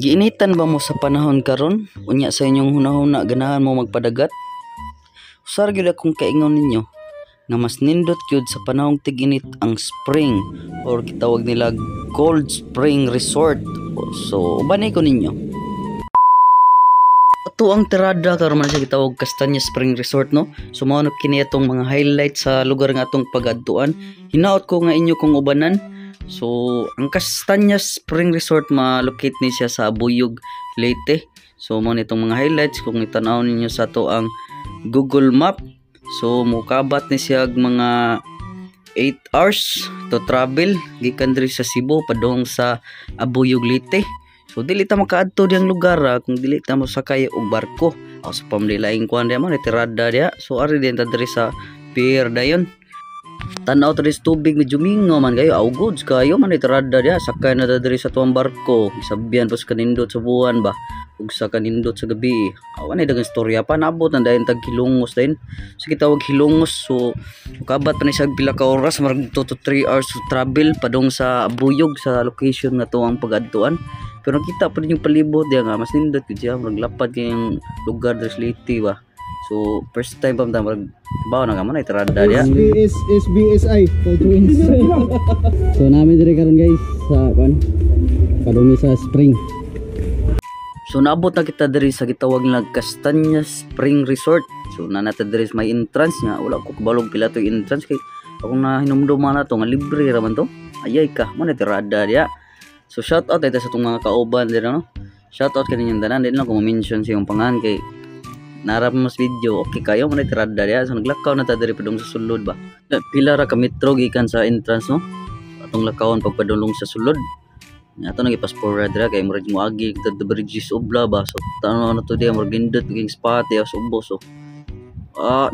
Giinitan ba mo sa panahon karon? Unya sa inyong hunahuna ganahan mo magpadagat? Usar gyud akong kaingon ninyo nga mas nindot gyud sa panahong tig-init ang spring or gitawag nila Cold Spring Resort. So ubanay ko ninyo. Ato ang tirada karon man siya gitawag Castanya Spring Resort, no? So mao na kini atong mga highlight sa lugar nga atong pagadtuan. Hinaot ko nga inyo kung ubanan. So, ang Castanya Spring Resort ma-locate ni siya sa Abuyog, Leyte. So, mo nitong mga highlights kung itanaw ninyo sa to ang Google Map. So, mukabat ni siya mga 8 hours to travel gikan diri sa Cebu padung sa Abuyog, Leyte. So, dili ta makaadto diyang lugar kung dili ta mo sakay og barko. O sa pamlilaing kuan diya mo retirada diya. So, ari din ta diri sa pier dayon. Tanaw to dis tubig medyo mingo man kayo, goods kayo man itarada dia sakay na diri sa tuwang barko, isabihan pa sa kanindot sa buwan ba ug sa kanindot sa gabi. Awan ay dagang istorya pa nabot na dayon tag Hilongos din. So kitawag Hilongos, so kabat pa ni sa pila ka oras, marag 2 to 3 hours travel padung sa Abuyog sa location na to ang pagadtuan. Pero kita pa din yung palibot dia nga mas nindot gid siya, marag lapad kayong lugar diri sa Leyte ba. So first time pa marag bawo na gamay itarada dia. SBSI for twins. So namin diri karon guys sa padungi sa spring. So naabot na kita diri sa gitawag nga Castanya Spring Resort. So nanata diri sa may entrance nga, wala ko kabalog pila to entrance kay akong nahinumduman na to nga libre ra man to. Ayay ka mo na itarada dia. So shout out ito sa tong mga kauban diri, no. Shout out kaninyong tanan, din lang ko ma-mention sa iyong pangalan kay narap mas video, okay kayo mo na itirada diya. So naglakaw na ta diri padung sa sulod ba. Pila ra ka metro gikan sa entrance, no. Atong lakawon pagpadulong sa sulod. Ato nang ipaspora dira kay murag mo agi the bridges obla ba. So tanaw na to diya murag nindot ging spot ya subo. So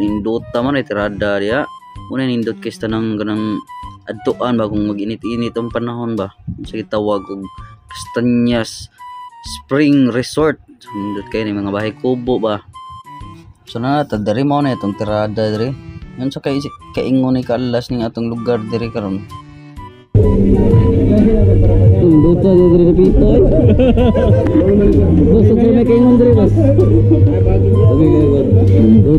nindot ta man itirada diya. Muna nindot kay tanang ganang adtuan ba kung mag-init-init ang panahon ba. Sa gitawag og Castanya Spring Resort. Nindot kay ni mga bahay kubo ba. So na tadari mo na itong tirada diri. Yan sa kaingon ni kaalas ning atong lugar diri karon. Duta diri dito. Basta may kaingon diri bas.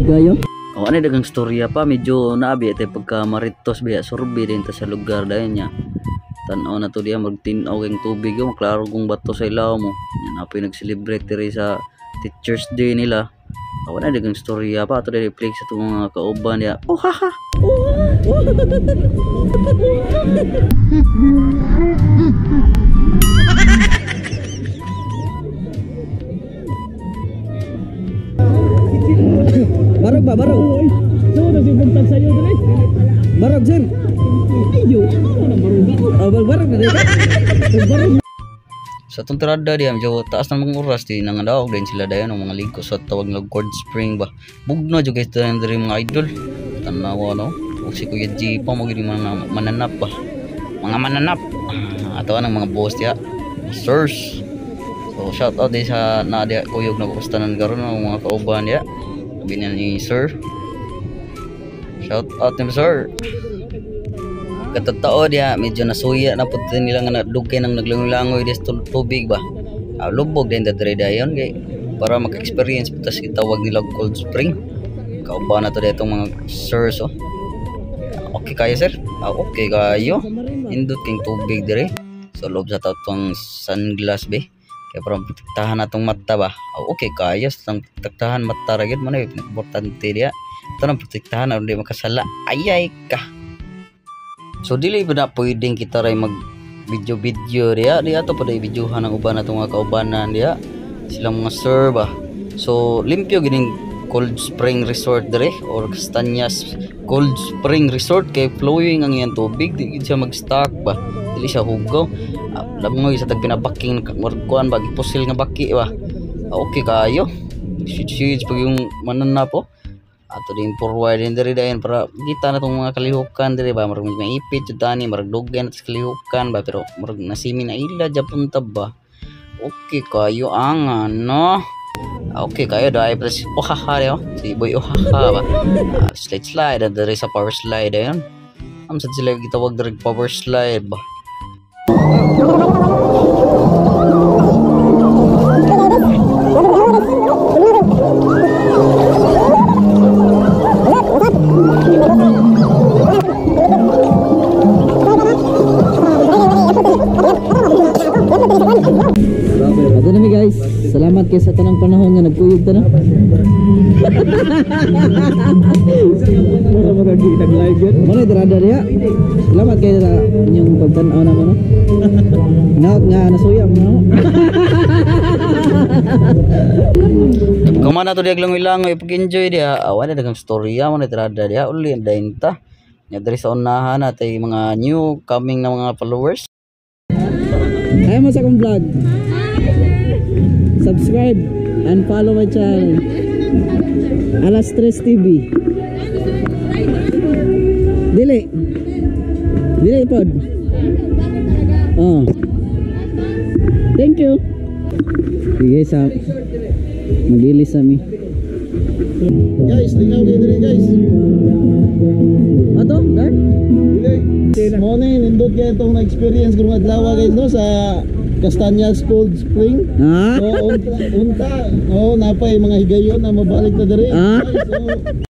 Gayo. Ano dagang storya pa medyo naabi ate pagka maritos biya surbi din ta sa lugar dayon niya. Tan-aw na to diya magtin-aw kang tubig yo, maklaro kung bato sa ilaw mo. Yan apoy nag-celebrate diri sa Teachers Day nila. Awan na dagang storya pa ato diri play sa itong mga kauban niya. Oh haha. Barog ba, barog. So na si buntag sa iyo diri. Barog jen. Ayo, ano barog. Barog na diri. Barog. Sa itong tirada diya, medyo taas ng mga oras di nangadawag din sila dayon ng mga ligo sa tawag na Cold Spring ba. Bugno dyan guys dari mga idol. Tanawa no, o si Kuya G pa mga mananap ba. Mga mananap. Ato ng mga boss diya. Sirs. So shout out din sa Nadia Kuyog na kustanan karon ng mga kauban diya. Sabi niya ni Sir. Shout out ni Sir. Katotoo diya medyo nasuya na pud nila nga nadugay nang naglangoy dis tubig ba. Lubog din diri dayon kay para maka-experience putas gitawag nila Cold Spring. Kauban na to ditong mga sirs oh. Okay kayo sir? Okay kayo. Indot king tubig diri. So lob sa tatong sunglass be. Kaya para protektahan natong mata ba. Okay kayo sang protektahan mata ra gyud mo na importante diya. Ito nang protektahan aron di makasala. Ayay ka. So dili ba na pwedeng kita ray mag video diya to pa day videohan ang uban natong mga kaubanan diya silang mga sir ba. So limpyo gining Cold Spring Resort dire or Castanya Cold Spring Resort kay flowing ang iyang tubig, di siya mag-stock ba, dili siya hugaw. Lamoy sa tag pinabaking kuan ba gipusil nga baki ba. Okay kayo shit pag yung mananap po ato din forward din diri dayon para kita na tong mga kalihukan diri ba, marag may ipit jud tani, marag dugay na sa kalihukan ba, pero marag nasimi na ila japon ta ba. Okay kayo ang ano. Okay kayo dai pres ohaha si boy ohaha ba. Slide diri sa power slide ayon. Sad sila gitawag diri power slide ba. Ato na mi guys. Salamat kay sa tanang panahon nga nagkuyog ta na. Mura magagitag live yun. Muna itirada niya. Salamat kayo sa inyong pagtanaw naman, no? Naot nga, nasuya mo, no? Kumana to diag langoy-langoy pag-enjoy dia. Wala dagang storya mo na itirada dia. Uli dayon ta. Nya diri sa unahan natay mga new coming na mga followers. Ayaw mo sa akong vlog. Subscribe and follow my channel. Alas Tres TV. Dili pod. Oh. Thank you. Sige sa magilis kami. Guys, tingnan kayo dito guys. Ato, Dad? Mo na nindot kayo itong na-experience kung adlaw guys no sa Castañas Cold Spring. Ha? So, unta, napay mga higayon na mabalik na diri. Ah? So,